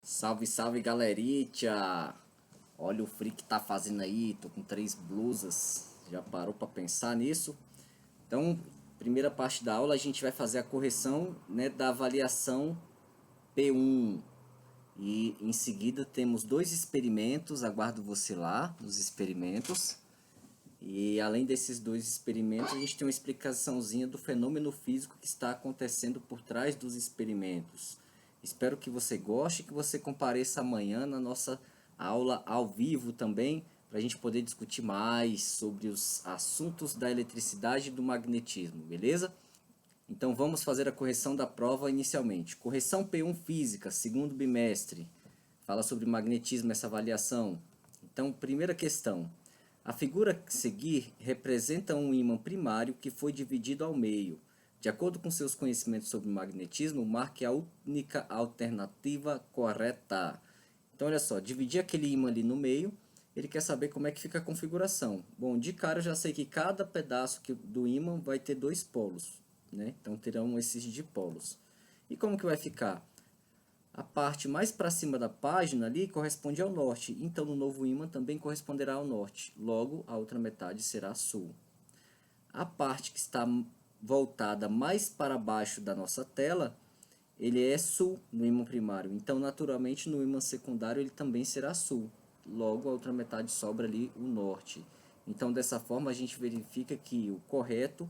Salve, salve, galerinha! Olha o frio que tá fazendo aí, tô com 3 blusas. Já parou pra pensar nisso? Então, primeira parte da aula a gente vai fazer a correção, né, da avaliação P1. E em seguida temos 2 experimentos, aguardo você lá nos experimentos. E além desses 2 experimentos, a gente tem uma explicaçãozinha do fenômeno físico que está acontecendo por trás dos experimentos. Espero que você goste e que você compareça amanhã na nossa aula ao vivo também, para a gente poder discutir mais sobre os assuntos da eletricidade e do magnetismo, beleza? Então vamos fazer a correção da prova inicialmente. Correção P1 Física, segundo bimestre. Fala sobre magnetismo essa avaliação. Então, primeira questão. A figura a seguir representa um ímã primário que foi dividido ao meio. De acordo com seus conhecimentos sobre magnetismo, marque a única alternativa correta. Então, olha só, dividir aquele ímã ali no meio, ele quer saber como é que fica a configuração. Bom, de cara eu já sei que cada pedaço do ímã vai ter 2 polos, né? Então terão esses dipolos. E como que vai ficar? A parte mais para cima da página ali corresponde ao norte, então no novo ímã também corresponderá ao norte, logo a outra metade será sul. A parte que está voltada mais para baixo da nossa tela, ele é sul no ímã primário, então naturalmente no ímã secundário ele também será sul, logo a outra metade sobra ali o norte. Então dessa forma a gente verifica que o correto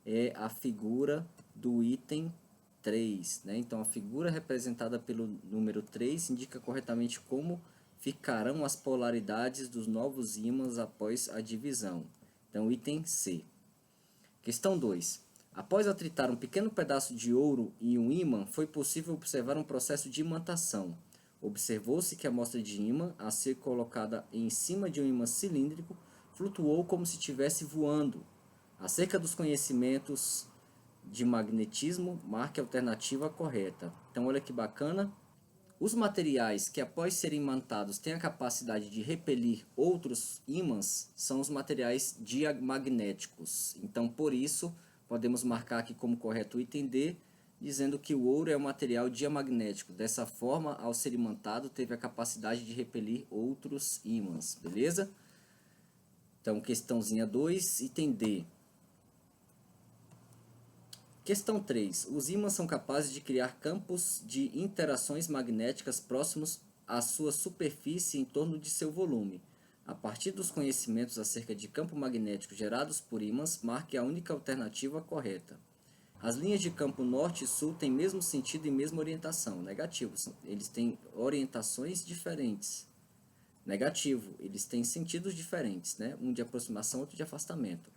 é a figura do item 3, né? Então a figura representada pelo número 3 indica corretamente como ficarão as polaridades dos novos ímãs após a divisão. Então item C. Questão 2. Após atritar um pequeno pedaço de ouro em um ímã, foi possível observar um processo de imantação. Observou-se que a amostra de ímã, a ser colocada em cima de um ímã cilíndrico, flutuou como se estivesse voando. Acerca dos conhecimentos de magnetismo, marque a alternativa correta. Então, olha que bacana. Os materiais que, após serem imantados, têm a capacidade de repelir outros ímãs são os materiais diamagnéticos. Então, por isso, podemos marcar aqui como correto o item D, dizendo que o ouro é um material diamagnético. Dessa forma, ao ser imantado, teve a capacidade de repelir outros ímãs, beleza? Então, questãozinha 2, item D. Questão 3. Os ímãs são capazes de criar campos de interações magnéticas próximos à sua superfície em torno de seu volume. A partir dos conhecimentos acerca de campo magnético gerados por ímãs, marque a única alternativa correta. As linhas de campo norte e sul têm mesmo sentido e mesma orientação. Negativo. Eles têm orientações diferentes. Negativo. Eles têm sentidos diferentes, né? Um de aproximação, outro de afastamento.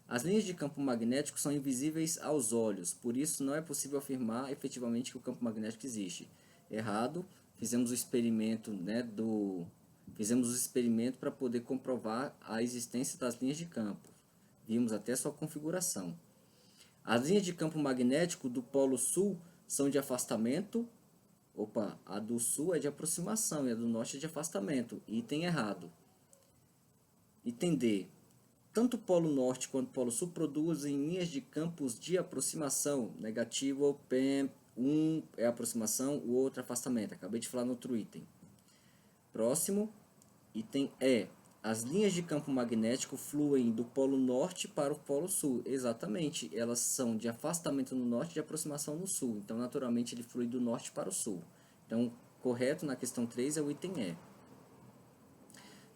As linhas de campo magnético são invisíveis aos olhos, por isso não é possível afirmar efetivamente que o campo magnético existe. Errado, fizemos o experimento, fizemos o experimento para poder comprovar a existência das linhas de campo. Vimos até sua configuração. As linhas de campo magnético do polo sul são de afastamento. Opa, a do sul é de aproximação e a do norte é de afastamento. Item errado. Item D. Tanto o Polo Norte quanto o Polo Sul produzem linhas de campos de aproximação. Negativo, PEM, um é aproximação, o outro é afastamento. Acabei de falar no outro item. Próximo, item E. As linhas de campo magnético fluem do Polo Norte para o Polo Sul. Exatamente, elas são de afastamento no norte e de aproximação no sul. Então, naturalmente, ele flui do norte para o sul. Então, correto na questão 3 é o item E.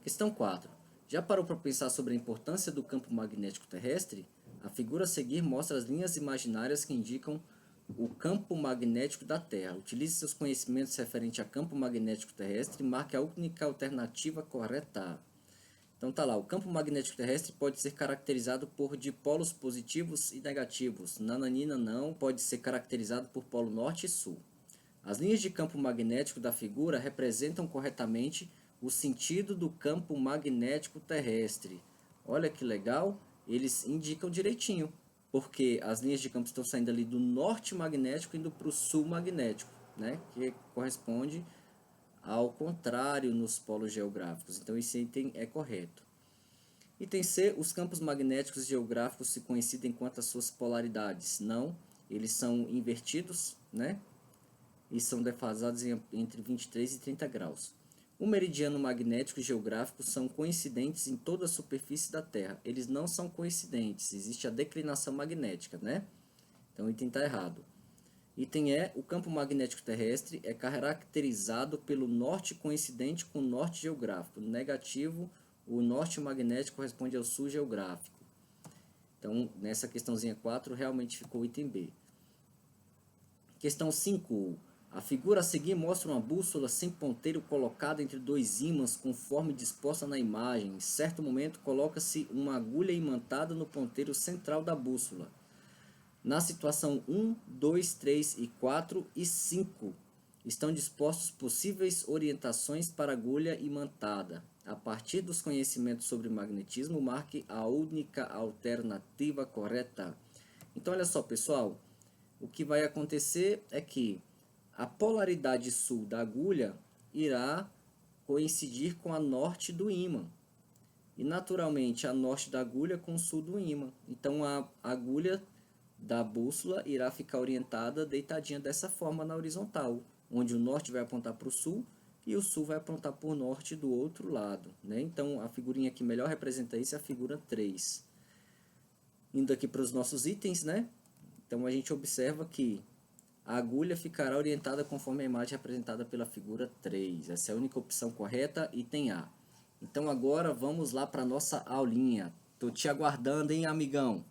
Questão 4. Já parou para pensar sobre a importância do campo magnético terrestre? A figura a seguir mostra as linhas imaginárias que indicam o campo magnético da Terra. Utilize seus conhecimentos referentes a campo magnético terrestre e marque a única alternativa correta. Então tá lá, o campo magnético terrestre pode ser caracterizado por dipolos positivos e negativos. Nananina não, pode ser caracterizado por polo norte e sul. As linhas de campo magnético da figura representam corretamente o sentido do campo magnético terrestre. Olha que legal, eles indicam direitinho, porque as linhas de campo estão saindo ali do norte magnético indo para o sul magnético, né? Que corresponde ao contrário nos polos geográficos. Então esse item é correto. Item C, os campos magnéticos geográficos se coincidem quanto às suas polaridades. Não, eles são invertidos, né? e são defasados entre 23 e 30 graus. O meridiano magnético e geográfico são coincidentes em toda a superfície da Terra. Eles não são coincidentes, existe a declinação magnética, né? Então o item está errado. Item E, o campo magnético terrestre é caracterizado pelo norte coincidente com o norte geográfico. No negativo, o norte magnético corresponde ao sul geográfico. Então, nessa questãozinha 4, realmente ficou o item B. Questão 5. A figura a seguir mostra uma bússola sem ponteiro colocada entre dois ímãs conforme disposta na imagem. Em certo momento, coloca-se uma agulha imantada no ponteiro central da bússola. Na situação 1, 2, 3 e 4 e 5 estão dispostos possíveis orientações para a agulha imantada. A partir dos conhecimentos sobre magnetismo, marque a única alternativa correta. Então, olha só, pessoal, o que vai acontecer é que a polaridade sul da agulha irá coincidir com a norte do ímã. E, naturalmente, a norte da agulha com o sul do ímã. Então, a agulha da bússola irá ficar orientada deitadinha dessa forma na horizontal, onde o norte vai apontar para o sul e o sul vai apontar para o norte do outro lado, né? Então, a figurinha que melhor representa isso é a figura 3. Indo aqui para os nossos itens, né? Então, a gente observa que a agulha ficará orientada conforme a imagem representada pela figura 3. Essa é a única opção correta, item A. Então, agora vamos lá para a nossa aulinha. Estou te aguardando, hein, amigão?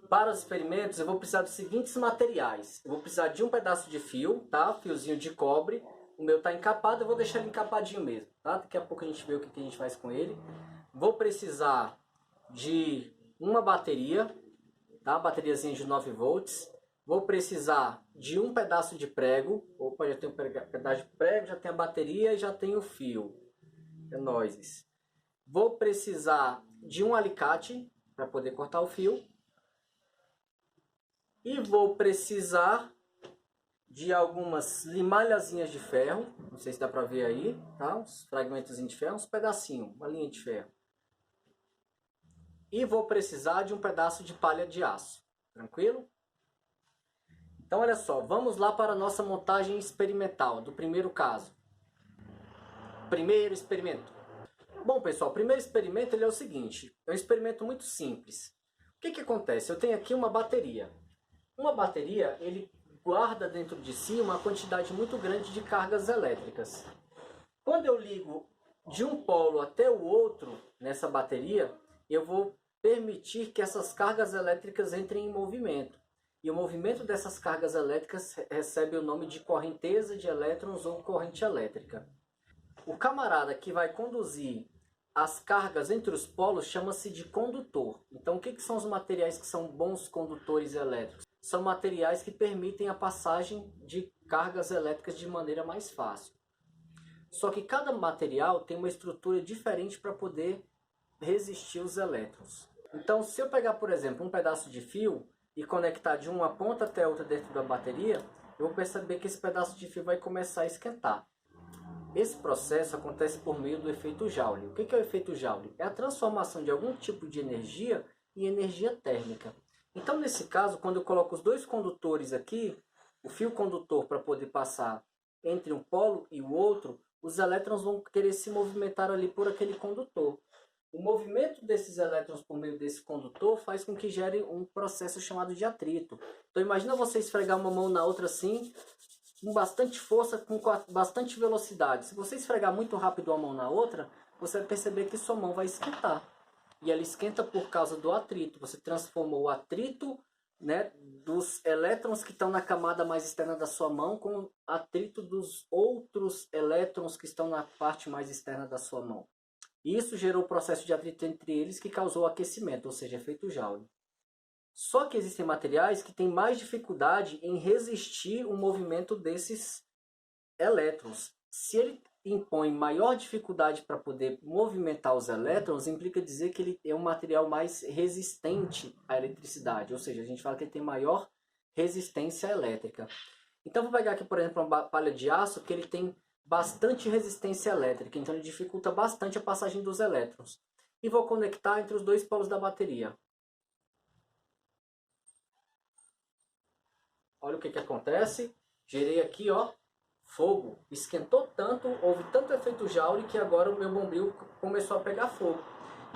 Para os experimentos, eu vou precisar dos seguintes materiais. Eu vou precisar de um pedaço de fio, tá? Fiozinho de cobre. O meu tá encapado, eu vou deixar ele encapadinho mesmo, tá? Daqui a pouco a gente vê o que a gente faz com ele. Vou precisar de uma bateria, tá? Bateriazinha de 9 volts. Vou precisar de um pedaço de prego. Opa, já tenho um pedaço de prego, já tenho a bateria e já tenho o fio. É nóis. Vou precisar de um alicate para poder cortar o fio. E vou precisar de algumas limalhazinhas de ferro. Não sei se dá para ver aí, tá? Uns fragmentos de ferro, uns pedacinhos, uma linha de ferro. E vou precisar de um pedaço de palha de aço. Tranquilo? Então, olha só, vamos lá para a nossa montagem experimental do primeiro caso. Primeiro experimento. Bom, pessoal, o primeiro experimento ele é o seguinte. É um experimento muito simples. O que acontece? Eu tenho aqui uma bateria. Uma bateria, ele guarda dentro de si uma quantidade muito grande de cargas elétricas. Quando eu ligo de um polo até o outro nessa bateria, eu vou permitir que essas cargas elétricas entrem em movimento. E o movimento dessas cargas elétricas recebe o nome de correnteza de elétrons ou corrente elétrica. O camarada que vai conduzir as cargas entre os polos chama-se de condutor. Então, o que são os materiais que são bons condutores elétricos? São materiais que permitem a passagem de cargas elétricas de maneira mais fácil. Só que cada material tem uma estrutura diferente para poder resistir os elétrons. Então, se eu pegar, por exemplo, um pedaço de fio e conectar de uma ponta até outra dentro da bateria, eu vou perceber que esse pedaço de fio vai começar a esquentar. Esse processo acontece por meio do efeito Joule. O que é o efeito Joule? É a transformação de algum tipo de energia em energia térmica. Então, nesse caso, quando eu coloco os dois condutores aqui, o fio condutor para poder passar entre um polo e o outro, os elétrons vão querer se movimentar ali por aquele condutor. O movimento desses elétrons por meio desse condutor faz com que gere um processo chamado de atrito. Então, imagina você esfregar uma mão na outra assim, com bastante força, com bastante velocidade. Se você esfregar muito rápido uma mão na outra, você vai perceber que sua mão vai esquentar. E ela esquenta por causa do atrito. Você transformou o atrito, né, dos elétrons que estão na camada mais externa da sua mão com o atrito dos outros elétrons que estão na parte mais externa da sua mão. E isso gerou o processo de atrito entre eles que causou o aquecimento, ou seja, efeito Joule. Só que existem materiais que têm mais dificuldade em resistir o movimento desses elétrons. Se ele impõe maior dificuldade para poder movimentar os elétrons, implica dizer que ele é um material mais resistente à eletricidade. Ou seja, a gente fala que ele tem maior resistência elétrica. Então, vou pegar aqui, por exemplo, uma palha de aço que ele tem bastante resistência elétrica. Então, ele dificulta bastante a passagem dos elétrons. E vou conectar entre os dois polos da bateria. Olha o que acontece. Gerei aqui, ó, fogo. Esquentou tanto, houve tanto efeito Joule que agora o meu bombril começou a pegar fogo.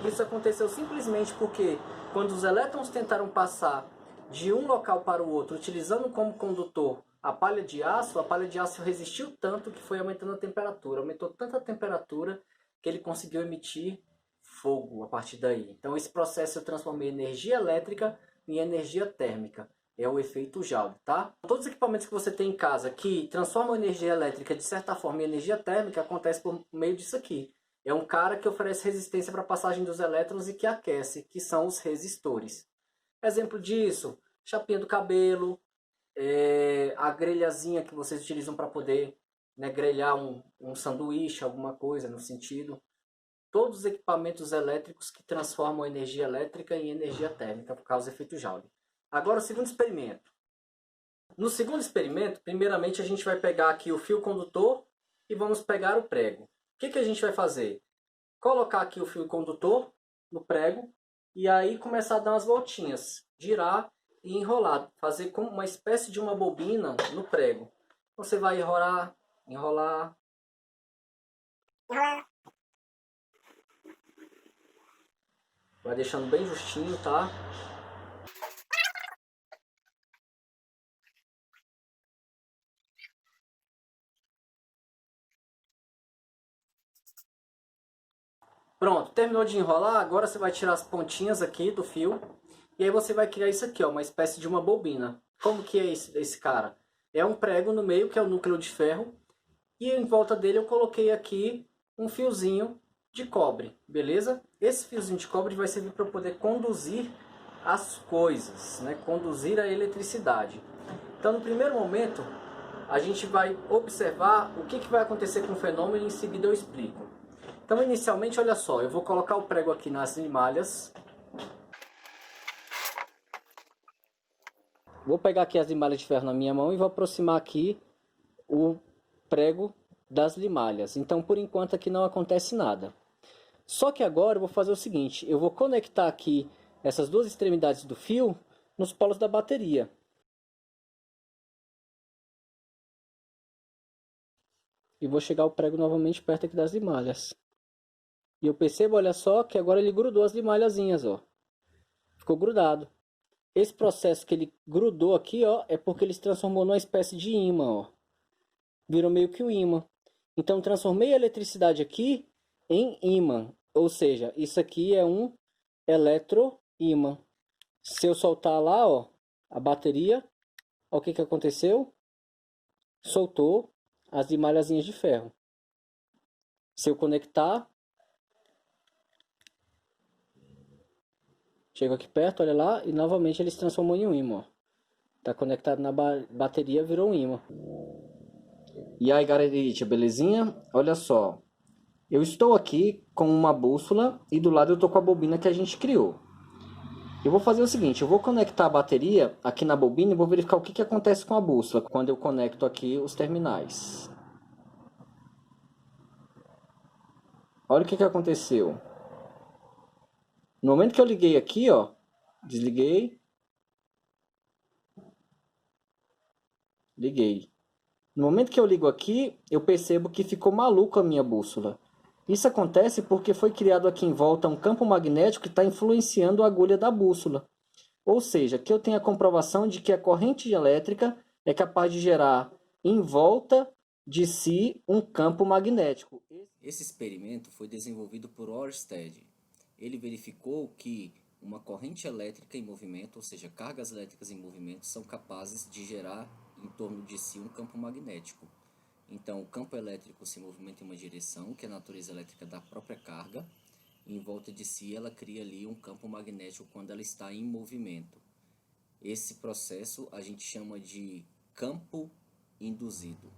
Isso aconteceu simplesmente porque quando os elétrons tentaram passar de um local para o outro, utilizando como condutor a palha de aço resistiu tanto que foi aumentando a temperatura. Aumentou tanta temperatura que ele conseguiu emitir fogo a partir daí. Então esse processo eu transformei energia elétrica em energia térmica. É o efeito Joule, tá? Todos os equipamentos que você tem em casa que transformam energia elétrica de certa forma em energia térmica acontece por meio disso aqui. É um cara que oferece resistência para a passagem dos elétrons e que aquece, que são os resistores. Exemplo disso, chapinha do cabelo, a grelhazinha que vocês utilizam para poder, né, grelhar um sanduíche, alguma coisa no sentido. Todos os equipamentos elétricos que transformam energia elétrica em energia térmica por causa do efeito Joule. Agora o segundo experimento. No segundo experimento, primeiramente a gente vai pegar aqui o fio condutor e vamos pegar o prego. O que a gente vai fazer? Colocar aqui o fio condutor no prego e aí começar a dar umas voltinhas, girar e enrolar, fazer como uma espécie de uma bobina no prego. Você vai enrolar, enrolar, vai deixando bem justinho, tá? Pronto, terminou de enrolar, agora você vai tirar as pontinhas aqui do fio e aí você vai criar isso aqui, ó, uma espécie de uma bobina. Como que é esse cara? É um prego no meio, que é o núcleo de ferro, e em volta dele eu coloquei aqui um fiozinho de cobre, beleza? Esse fiozinho de cobre vai servir para eu poder conduzir as coisas, né? Conduzir a eletricidade. Então no primeiro momento a gente vai observar o que vai acontecer com o fenômeno e em seguida eu explico. Então inicialmente, olha só, eu vou colocar o prego aqui nas limalhas. Vou pegar aqui as limalhas de ferro na minha mão e vou aproximar aqui o prego das limalhas. Então por enquanto aqui não acontece nada. Só que agora eu vou fazer o seguinte, eu vou conectar aqui essas duas extremidades do fio nos polos da bateria. E vou chegar o prego novamente perto aqui das limalhas. E eu percebo, olha só, que agora ele grudou as limalhazinhas, ó. Ficou grudado. Esse processo que ele grudou aqui, ó, é porque ele se transformou numa espécie de ímã, ó. Virou meio que um ímã. Então transformei a eletricidade aqui em ímã. Ou seja, isso aqui é um eletroímã. Se eu soltar lá, ó, a bateria, ó, o que aconteceu? Soltou as limalhazinhas de ferro. Se eu conectar, chego aqui perto, olha lá, e novamente ele se transformou em um ímã. Está conectado na bateria, virou um ímã. E aí, galerinha, belezinha? Olha só. Eu estou aqui com uma bússola e do lado eu estou com a bobina que a gente criou. Eu vou fazer o seguinte, eu vou conectar a bateria aqui na bobina e vou verificar o que acontece com a bússola quando eu conecto aqui os terminais. Olha o que aconteceu. No momento que eu liguei aqui, ó, desliguei, liguei. No momento que eu ligo aqui, eu percebo que ficou maluco a minha bússola. Isso acontece porque foi criado aqui em volta um campo magnético que está influenciando a agulha da bússola. Ou seja, aqui eu tenho a comprovação de que a corrente elétrica é capaz de gerar em volta de si um campo magnético. Esse experimento foi desenvolvido por Ørsted. Ele verificou que uma corrente elétrica em movimento, ou seja, cargas elétricas em movimento, são capazes de gerar em torno de si um campo magnético. Então, o campo elétrico se movimenta em uma direção, que é a natureza elétrica da própria carga, e em volta de si ela cria ali um campo magnético quando ela está em movimento. Esse processo a gente chama de campo induzido.